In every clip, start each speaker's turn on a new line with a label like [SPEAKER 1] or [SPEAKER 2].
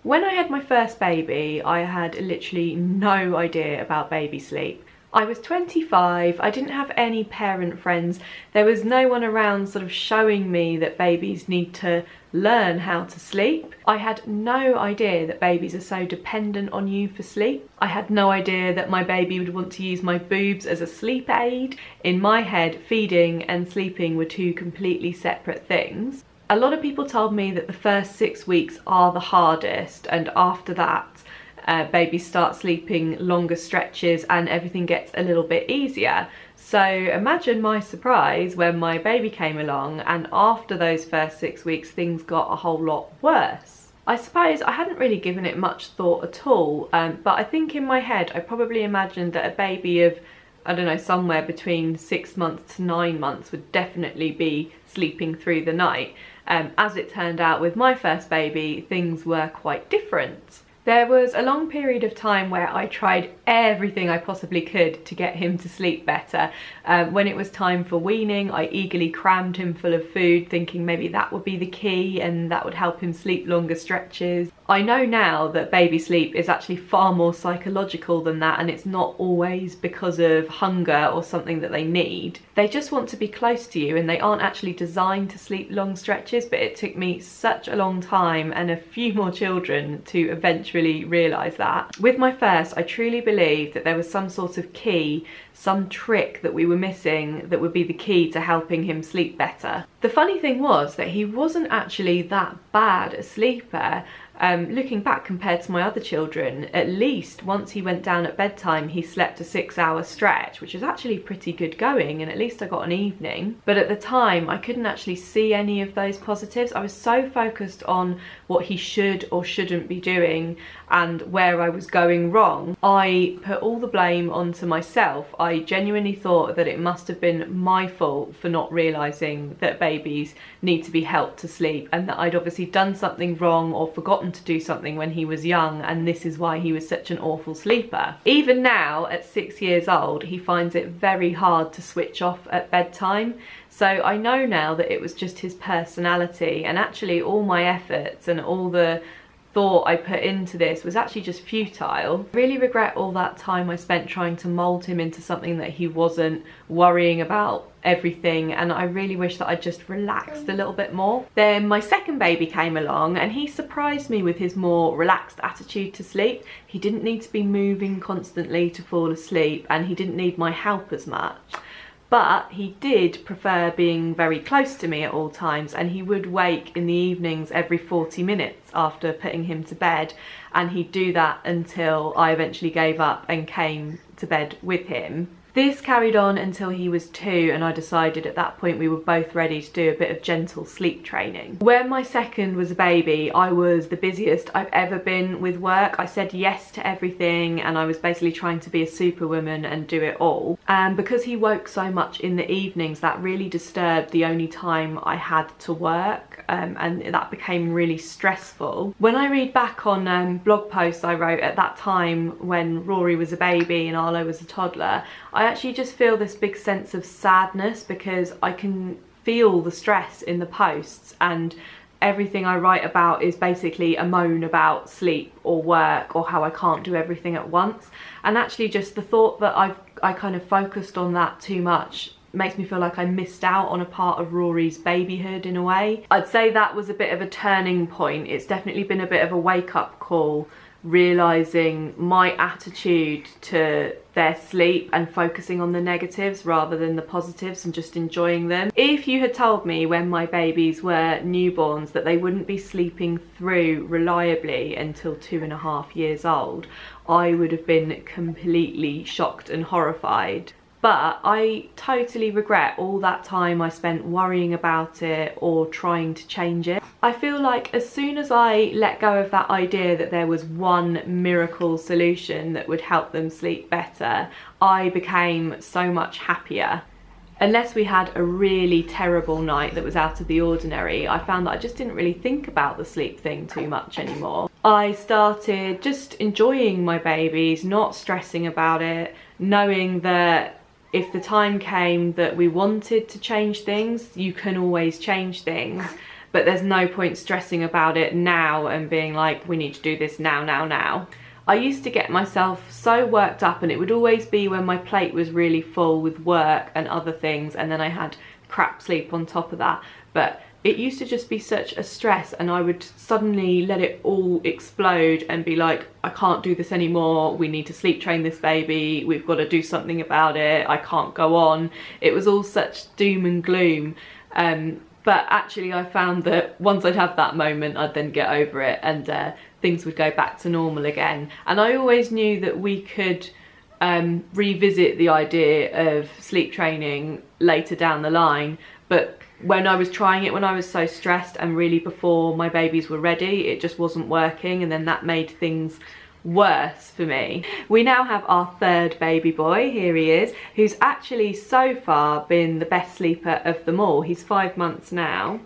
[SPEAKER 1] When I had my first baby, I had literally no idea about baby sleep. I was 25, I didn't have any parent friends, there was no one around sort of showing me that babies need to learn how to sleep. I had no idea that babies are so dependent on you for sleep. I had no idea that my baby would want to use my boobs as a sleep aid. In my head, feeding and sleeping were two completely separate things. A lot of people told me that the first 6 weeks are the hardest, and after that babies start sleeping longer stretches and everything gets a little bit easier. So imagine my surprise when my baby came along and after those first 6 weeks things got a whole lot worse. I suppose I hadn't really given it much thought at all, but I think in my head I probably imagined that a baby of, I don't know, somewhere between 6 months to 9 months would definitely be sleeping through the night. As it turned out with my first baby, things were quite different. There was a long period of time where I tried everything I possibly could to get him to sleep better. When it was time for weaning, I eagerly crammed him full of food, thinking maybe that would be the key and that would help him sleep longer stretches. I know now that baby sleep is actually far more psychological than that, and it's not always because of hunger or something that they need. They just want to be close to you and they aren't actually designed to sleep long stretches, but it took me such a long time and a few more children to eventually realise that. With my first, I truly believed that there was some sort of key, some trick that we were missing that would be the key to helping him sleep better. The funny thing was that he wasn't actually that bad a sleeper. Looking back compared to my other children, at least once he went down at bedtime he slept a 6-hour stretch, which is actually pretty good going, and at least I got an evening. But at the time I couldn't actually see any of those positives. I was so focused on what he should or shouldn't be doing and where I was going wrong. I put all the blame onto myself. I genuinely thought that it must have been my fault for not realising that babies need to be helped to sleep, and that I'd obviously done something wrong or forgotten to do something when he was young, and this is why he was such an awful sleeper. Even now at 6 years old he finds it very hard to switch off at bedtime, so I know now that it was just his personality, and actually all my efforts and all the thought I put into this was actually just futile. I really regret all that time I spent trying to mould him into something that he wasn't, worrying about everything, and I really wish that I just relaxed a little bit more. Then my second baby came along and he surprised me with his more relaxed attitude to sleep. He didn't need to be moving constantly to fall asleep, and he didn't need my help as much. But he did prefer being very close to me at all times, and he would wake in the evenings every 40 minutes after putting him to bed, and he'd do that until I eventually gave up and came to bed with him. This carried on until he was 2, and I decided at that point we were both ready to do a bit of gentle sleep training. When my second was a baby, I was the busiest I've ever been with work. I said yes to everything and I was basically trying to be a superwoman and do it all. And because he woke so much in the evenings, that really disturbed the only time I had to work, and that became really stressful. When I read back on blog posts I wrote at that time when Rory was a baby and Arlo was a toddler, I actually just feel this big sense of sadness because I can feel the stress in the posts, and everything I write about is basically a moan about sleep or work or how I can't do everything at once. And actually just the thought that I kind of focused on that too much makes me feel like I missed out on a part of Rory's babyhood in a way. I'd say that was a bit of a turning point. It's definitely been a bit of a wake-up call, realising my attitude to their sleep and focusing on the negatives rather than the positives and just enjoying them. If you had told me when my babies were newborns that they wouldn't be sleeping through reliably until 2.5 years old, I would have been completely shocked and horrified. But I totally regret all that time I spent worrying about it or trying to change it. I feel like as soon as I let go of that idea that there was one miracle solution that would help them sleep better, I became so much happier. Unless we had a really terrible night that was out of the ordinary, I found that I just didn't really think about the sleep thing too much anymore. I started just enjoying my babies, not stressing about it, knowing that if the time came that we wanted to change things, you can always change things. but there's no point stressing about it now and being like, we need to do this now. I used to get myself so worked up, and it would always be when my plate was really full with work and other things, and then I had crap sleep on top of that. But it used to just be such a stress, and I would suddenly let it all explode and be like, I can't do this anymore, we need to sleep train this baby, we've got to do something about it, I can't go on. It was all such doom and gloom. But actually I found that once I'd have that moment, I'd then get over it, and things would go back to normal again. And I always knew that we could revisit the idea of sleep training later down the line, but when I was trying it when I was so stressed and really before my babies were ready, it just wasn't working, and then that made things worse for me. We now have our third baby boy, here he is, who's actually so far been the best sleeper of them all. He's 5 months now.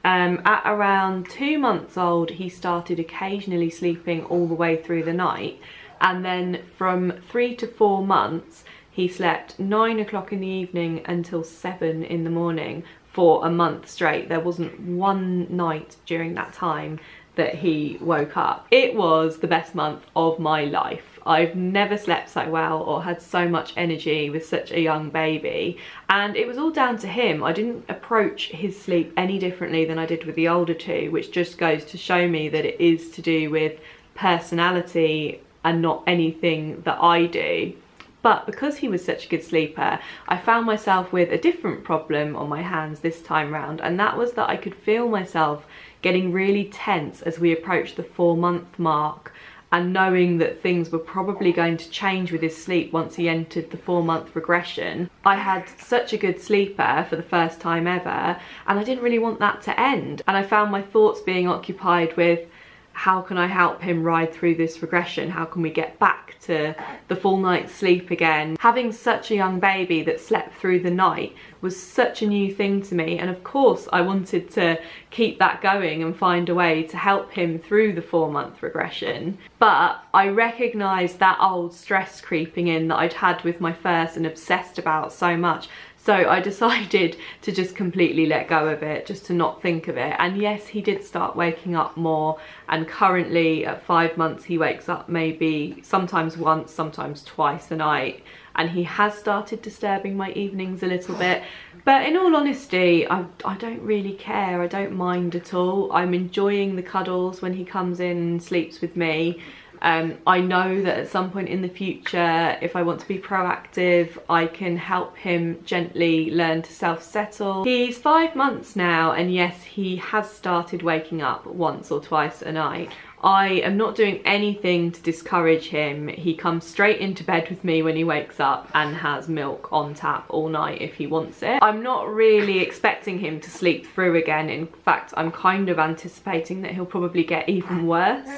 [SPEAKER 1] At around 2 months old, he started occasionally sleeping all the way through the night, and then from 3 to 4 months he slept 9 o'clock in the evening until 7 in the morning for a month straight. There wasn't one night during that time that he woke up. It was the best month of my life. I've never slept so well or had so much energy with such a young baby, and it was all down to him. I didn't approach his sleep any differently than I did with the older two, which just goes to show me that it is to do with personality and not anything that I do. But because he was such a good sleeper, I found myself with a different problem on my hands this time round, and that was that I could feel myself getting really tense as we approached the 4-month mark, and knowing that things were probably going to change with his sleep once he entered the 4-month regression. I had such a good sleeper for the first time ever, and I didn't really want that to end. And I found my thoughts being occupied with, how can I help him ride through this regression? How can we get back to the full night's sleep again? Having such a young baby that slept through the night was such a new thing to me, and of course I wanted to keep that going and find a way to help him through the 4-month regression. But I recognised that old stress creeping in that I'd had with my first and obsessed about so much. So I decided to just completely let go of it, just to not think of it. And yes, he did start waking up more, and currently at 5 months he wakes up maybe sometimes once, sometimes twice a night, and he has started disturbing my evenings a little bit. But in all honesty, I don't really care. I don't mind at all. I'm enjoying the cuddles when he comes in and sleeps with me. I know that at some point in the future, if I want to be proactive, I can help him gently learn to self-settle. He's 5 months now, and yes, he has started waking up once or twice a night. I am not doing anything to discourage him. He comes straight into bed with me when he wakes up and has milk on tap all night if he wants it. I'm not really expecting him to sleep through again. In fact, I'm kind of anticipating that he'll probably get even worse.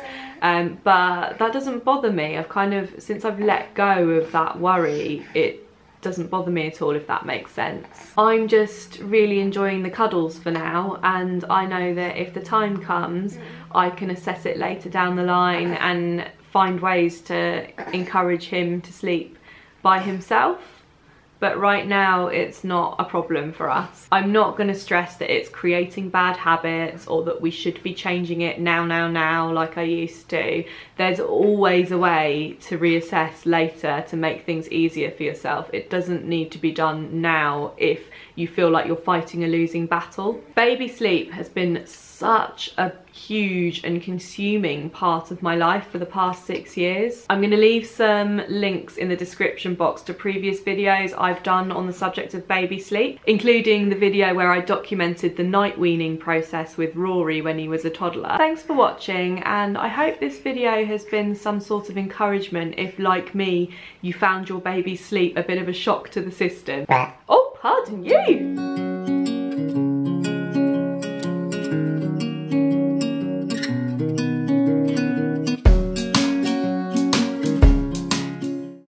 [SPEAKER 1] But that doesn't bother me. Since I've let go of that worry, it doesn't bother me at all, if that makes sense. I'm just really enjoying the cuddles for now, and I know that if the time comes, I can assess it later down the line and find ways to encourage him to sleep by himself. But right now it's not a problem for us. I'm not going to stress that it's creating bad habits or that we should be changing it now like I used to. There's always a way to reassess later to make things easier for yourself. It doesn't need to be done now if you feel like you're fighting a losing battle. Baby sleep has been such a huge and consuming part of my life for the past 6 years. I'm going to leave some links in the description box to previous videos I've done on the subject of baby sleep, including the video where I documented the night weaning process with Rory when he was a toddler. Thanks for watching, and I hope this video has been some sort of encouragement if, like me, you found your baby's sleep a bit of a shock to the system. Oh, pardon you!